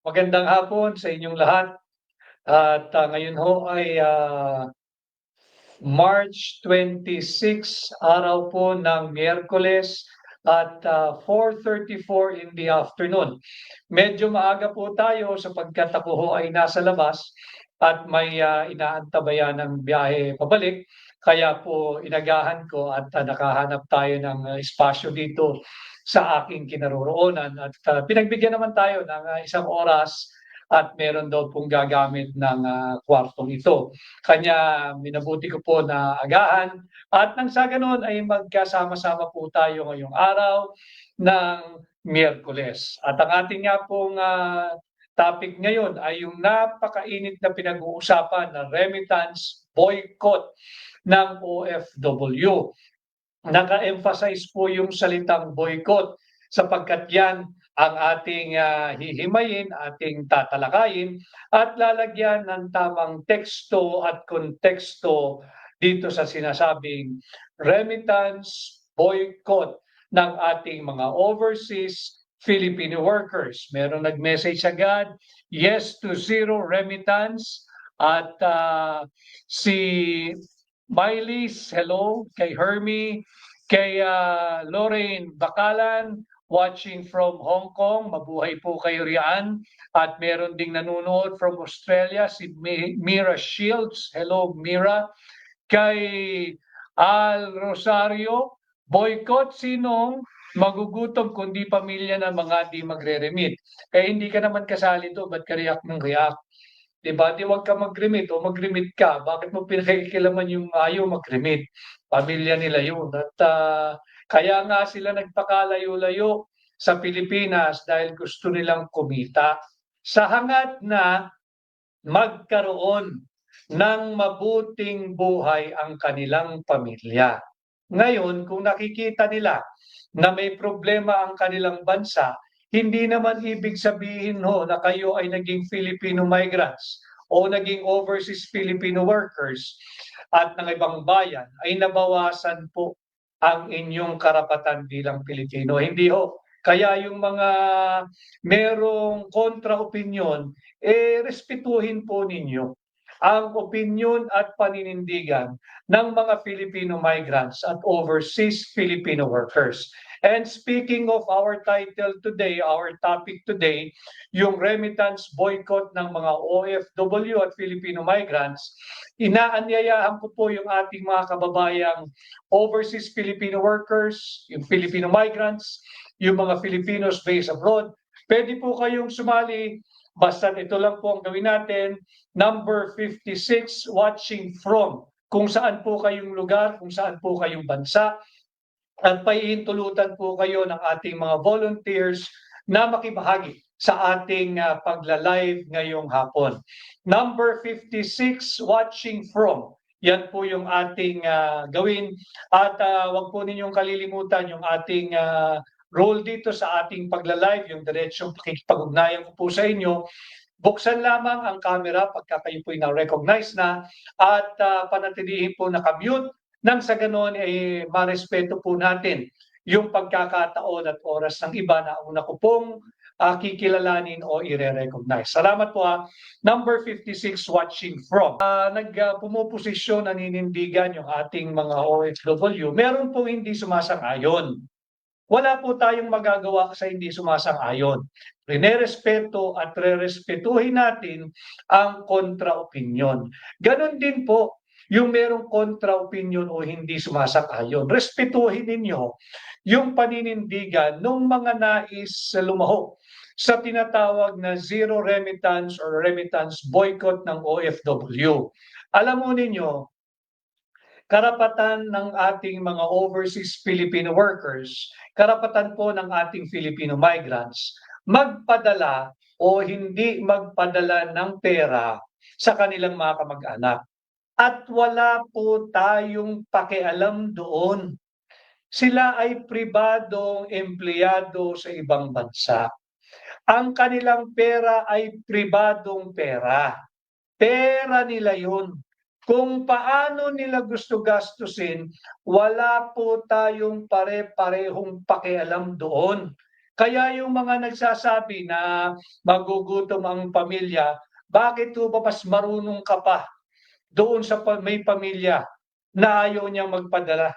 Magandang hapon sa inyong lahat at ngayon ho ay March 26, araw po ng Miyerkules at 4:34 in the afternoon. Medyo maaga po tayo sapagkat ako ho ay nasa labas at may inaantabayan ng biyahe pabalik. Kaya po inagahan ko at nakahanap tayo ng espasyo dito sa aking kinaroroonan at pinagbigyan naman tayo ng isang oras at meron daw pong gagamit ng kwartong ito. Kanya minabuti ko po na agahan at nang sa gano'n ay magkasama-sama po tayo ngayong araw ng Miyerkules. At ang ating nga pong topic ngayon ay yung napakainit na pinag-uusapan na remittance boycott ng OFW. Naka-emphasize po yung salitang boycott sapagkat yan ang ating hihimayin, ating tatalakayin at lalagyan ng tamang teksto at konteksto dito sa sinasabing remittance boycott ng ating mga overseas Filipino workers. Meron nag-message agad, yes to zero remittance at si Mylis, hello, kay Hermie, kay Lorraine Bakalan, watching from Hong Kong, mabuhay po kayo riyan. At meron ding nanonood from Australia, si Mira Shields, hello Mira. Kay Al Rosario, boycott sinong magugutom kundi pamilya ng mga di magre-remit. Hindi ka naman kasali to, ba't ka react ng react? 'Di ba? Di wag ka mag-remit o mag-remit ka. Bakit mo pinakikialaman yung ayaw mag-remit? Pamilya nila yun. At kaya nga sila nagpakalayo-layo sa Pilipinas dahil gusto nilang kumita. Sa hangad na magkaroon ng mabuting buhay ang kanilang pamilya. Ngayon, kung nakikita nila na may problema ang kanilang bansa, hindi naman ibig sabihin ho na kayo ay naging Filipino migrants o naging overseas Filipino workers at ng ibang bayan ay nabawasan po ang inyong karapatan bilang Pilipino. Hindi ho. Kaya yung mga merong kontra-opinyon, respetuhin po ninyo ang opinyon at paninindigan ng mga Filipino migrants at overseas Filipino workers. And speaking of our title today, our topic today, yung remittance boycott ng mga OFW at Filipino migrants, inaanyayahan ko po yung ating mga kababayang overseas Filipino workers, yung Filipino migrants, yung mga Filipinos based abroad. Pwede po kayong sumali, basta ito lang po ang gawin natin, number 56, watching from kung saan po kayong lugar, kung saan po kayong bansa, at paihintulutan po kayo ng ating mga volunteers na makibahagi sa ating pagla-live ngayong hapon. Number 56, watching from. Yan po yung ating gawin. At wag po ninyong kalilimutan yung ating role dito sa ating pagla-live, yung diretsong pakikipag-ugnayan ko po sa inyo. Buksan lamang ang camera pagka kayo po'y na-recognize na at panatilihin po nakamute nang sa ganon ay marespeto po natin yung pagkakataon at oras ng iba na una ko pong kikilalanin o i-recognize. Salamat po Number 56, watching from. Pumuposisyon, naninindigan yung ating mga OFW. Meron pong hindi sumasang-ayon. Wala po tayong magagawa sa hindi sumasang-ayon. Rinerespeto at rerespetuhin natin ang kontra-opinyon. Ganon din po yung merong kontra-opinyon o hindi sumasang-ayon. Respetuhin ninyo yung paninindigan ng mga nais lumahok sa tinatawag na zero remittance or remittance boycott ng OFW. Alam mo ninyo, karapatan ng ating mga overseas Filipino workers, karapatan po ng ating Filipino migrants, magpadala o hindi magpadala ng pera sa kanilang mga kamag-anak. At wala po tayong pakialam doon. Sila ay pribadong empleyado sa ibang bansa. Ang kanilang pera ay pribadong pera. Pera nila yun. Kung paano nila gusto gastusin, wala po tayong pare-parehong pakialam doon. Kaya yung mga nagsasabi na magugutom ang pamilya, bakit po ba mas marunong ka pa doon sa may pamilya na ayaw niyang magpadala?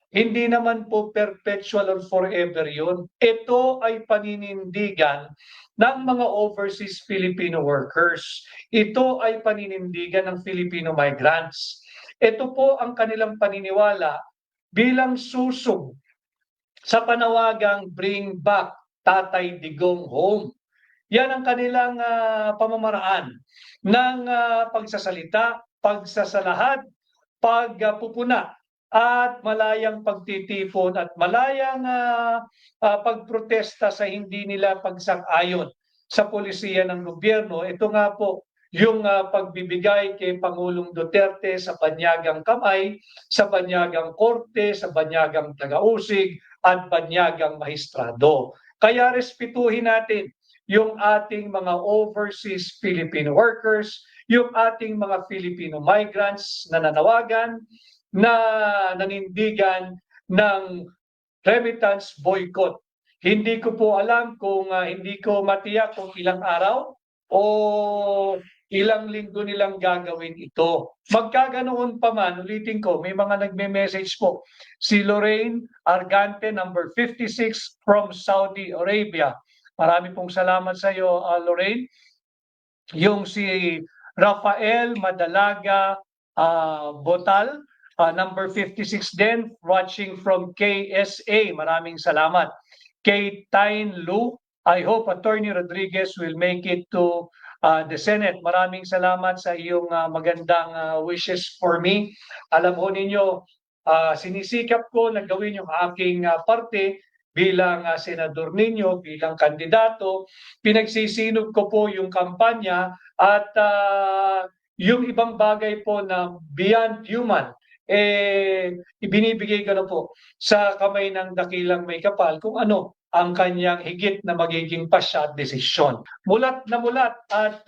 Hindi naman po perpetual or forever yun. Ito ay paninindigan ng mga overseas Filipino workers. Ito ay paninindigan ng Filipino migrants. Ito po ang kanilang paniniwala bilang susog sa panawagang Bring Back Tatay Digong Home. Yan ang kanilang pamamaraan ng pagsasalita, pagsasalahad, pagpupuna at malayang pagtitipon at malayang pagprotesta sa hindi nila pagsang-ayon sa polisiya ng gobyerno. Ito nga po yung pagbibigay kay Pangulong Duterte sa banyagang kamay, sa banyagang korte, sa banyagang tagausig at banyagang mahistrado. Kaya respetuhin natin yung ating mga overseas Filipino workers, yung ating mga Filipino migrants na nanawagan, na nanindigan ng remittance boycott. Hindi ko po alam kung hindi ko matiyak kung ilang araw o ilang linggo nilang gagawin ito. Magkaganoon pa man, ulitin ko, may mga nagme-message po. Si Lorraine Argante, number 56 from Saudi Arabia. Marami pong salamat sa iyo, Lorraine. Yung si Rafael Madalaga Botal, number 56 din, watching from KSA. Maraming salamat. Kay Tain Lu, I hope Attorney Rodriguez will make it to the Senate. Maraming salamat sa iyong magandang wishes for me. Alam ho ninyo, sinisikap ko na gawin yung aking parte bilang senador ninyo, bilang kandidato. Pinagsisinop ko po yung kampanya at yung ibang bagay po na beyond human, ibinibigay ko na po sa kamay ng dakilang may kapal kung ano ang kanyang higit na magiging pasya at desisyon. Mulat na mulat at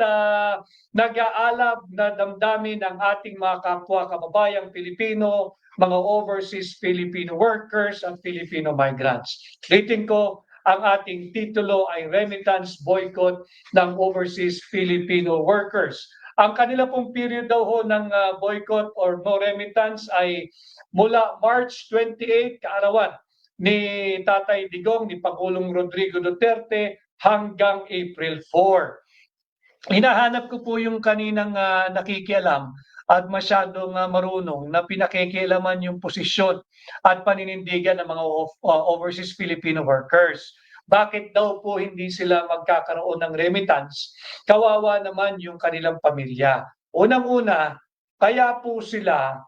nag-aalab na damdamin ng ating mga kapwa kababayang Pilipino, mga overseas Filipino workers at Filipino migrants. Rating ko, ang ating titulo ay Remittance Boycott ng Overseas Filipino Workers. Ang kanila pong period daw ho ng boycott or no remittance ay mula March 28, kaarawan ni Tatay Digong, ni Pangulong Rodrigo Duterte, hanggang April 4. Hinahanap ko po yung kaninang nakikialam at masyadong marunong na pinakikialaman yung posisyon at paninindigan ng mga overseas Filipino workers. Bakit daw po hindi sila magkakaroon ng remittance? Kawawa naman yung kanilang pamilya. Unang-una, kaya po sila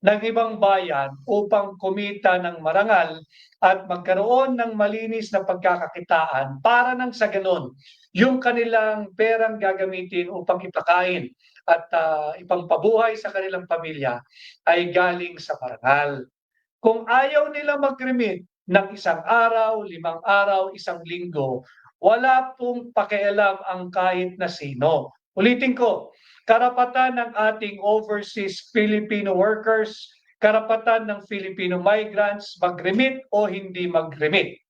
ng ibang bayan upang kumita ng marangal at magkaroon ng malinis na pagkakakitaan para nang sa ganon, yung kanilang perang gagamitin upang ipakain at ipampabuhay sa kanilang pamilya ay galing sa parangal. Kung ayaw nila mag-remit ng 1 araw, 5 araw, 1 linggo, wala pong pakialam ang kahit na sino. Ulitin ko, karapatan ng ating overseas Filipino workers, karapatan ng Filipino migrants mag-remit o hindi mag-remit.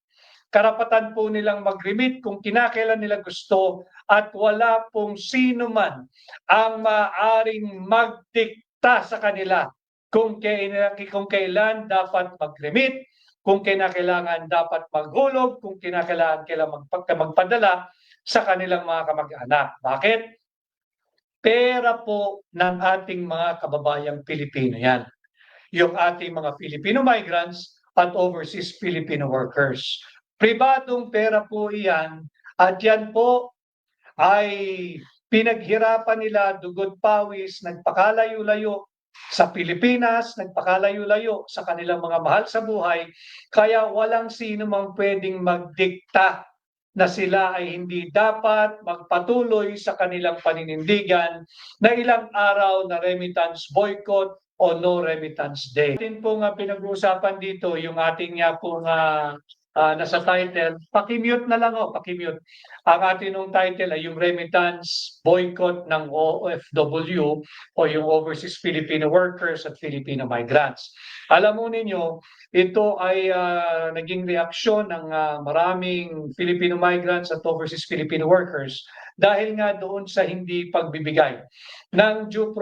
Karapatan po nilang mag-remit kung kinakailan nila gusto at wala pong sino man ang maaaring magdikta sa kanila kung kailan dapat mag-remit, kung kinakailangan dapat maghulog, kung kinakailangan magpadala sa kanilang mga kamag-anak. Bakit? Pera po ng ating mga kababayang Pilipino yan. Yung ating mga Filipino migrants at overseas Filipino workers. Pribadong pera po iyan at yan po ay pinaghirapan nila, dugod pawis, nagpakalayo-layo sa Pilipinas, nagpakalayo-layo sa kanilang mga mahal sa buhay, kaya walang sino mang pwedeng magdikta na sila ay hindi dapat magpatuloy sa kanilang paninindigan na ilang araw na remittance boycott o no remittance day. Atin pong pinag-uusapan dito yung ating pong nasa title, paki-mute na lang paki-mute. Ang atin nung title ay yung remittance boycott ng OFW o yung Overseas Filipino Workers at Filipino Migrants. Alam mo ninyo, ito ay naging reaksyon ng maraming Filipino migrants at overseas Filipino workers dahil nga doon sa hindi pagbibigay ng due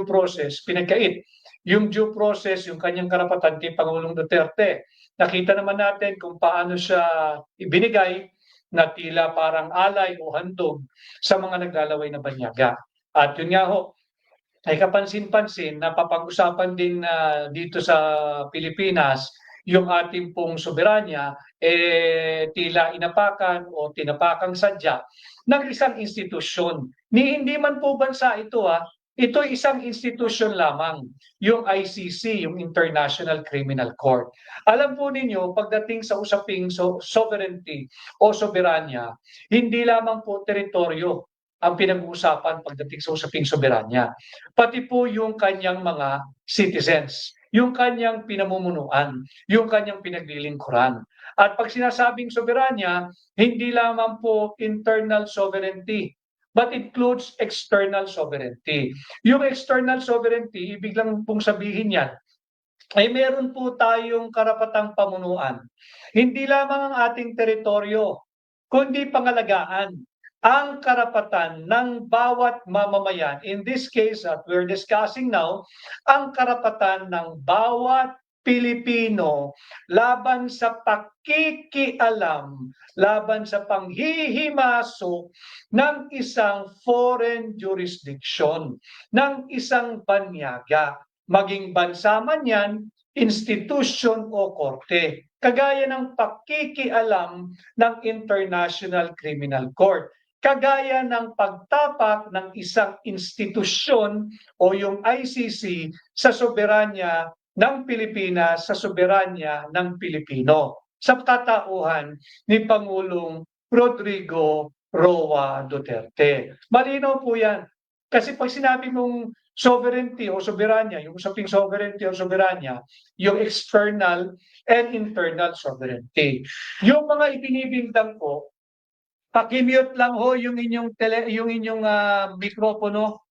process, pinagkait yung due process, yung kanyang karapatan kay Pangulong Duterte. Nakita naman natin kung paano siya ibinigay na tila parang alay o handog sa mga naglalaway na banyaga. At yun nga ho, ay kapansin-pansin na papag-usapan din dito sa Pilipinas yung ating pong soberanya tila inapakan o tinapakang sadya ng isang institusyon. Hindi man po bansa ito ito ay isang institusyon lamang, yung ICC, yung International Criminal Court. Alam po ninyo, pagdating sa usaping sovereignty o soberanya, hindi lamang po teritoryo ang pinag-uusapan pagdating sa usaping soberanya. Pati po yung kanyang mga citizens, yung kanyang pinamumunuan, yung kanyang pinaglilingkuran. At pag sinasabing soberanya, hindi lamang po internal sovereignty, but includes external sovereignty. Yung external sovereignty, ibig lang pong sabihin yan, ay meron po tayong karapatang pamunuan. Hindi lamang ang ating teritoryo, kundi pangalagaan ang karapatan ng bawat mamamayan. In this case that we're discussing now, ang karapatan ng bawat Pilipino laban sa pakikialam, laban sa panghihimasok ng isang foreign jurisdiction, ng isang banyaga, maging bansa man yan, institusyon o korte, kagaya ng pakikialam ng International Criminal Court, kagaya ng pagtapak ng isang institusyon o yung ICC sa soberanya ng Pilipinas, sa soberanya ng Pilipino, sa katauhan ni Pangulong Rodrigo Roa Duterte. Malinaw po yan. Kasi pag sinabi mong sovereignty o soberanya, yung usaping sovereignty o soberanya, yung external and internal sovereignty. Yung mga ibinibintang ko, paki-mute lang ho yung inyong mikropono.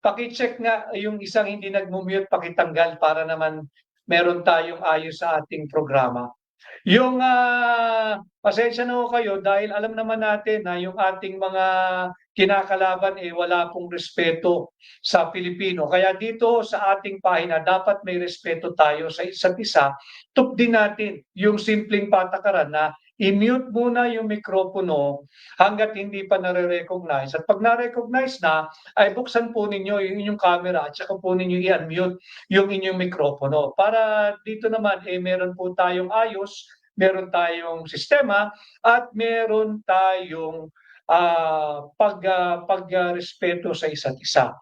Paki-check nga yung isang hindi nagmu-mute, pakitanggal para naman meron tayong ayos sa ating programa. Yung pasensya na ho kayo dahil alam naman natin na yung ating mga kinakalaban wala pong respeto sa Pilipino. Kaya dito sa ating pahina dapat may respeto tayo sa isa't isa. Tupdin natin yung simpleng patakaran na i-mute muna yung mikropono hanggat hindi pa nare-recognize. At pag na-recognize na, ay buksan po ninyo yung inyong camera at saka po ninyo i-unmute yung inyong mikropono. Para dito naman, meron po tayong ayos, meron tayong sistema, at meron tayong pagrespeto sa isa't isa.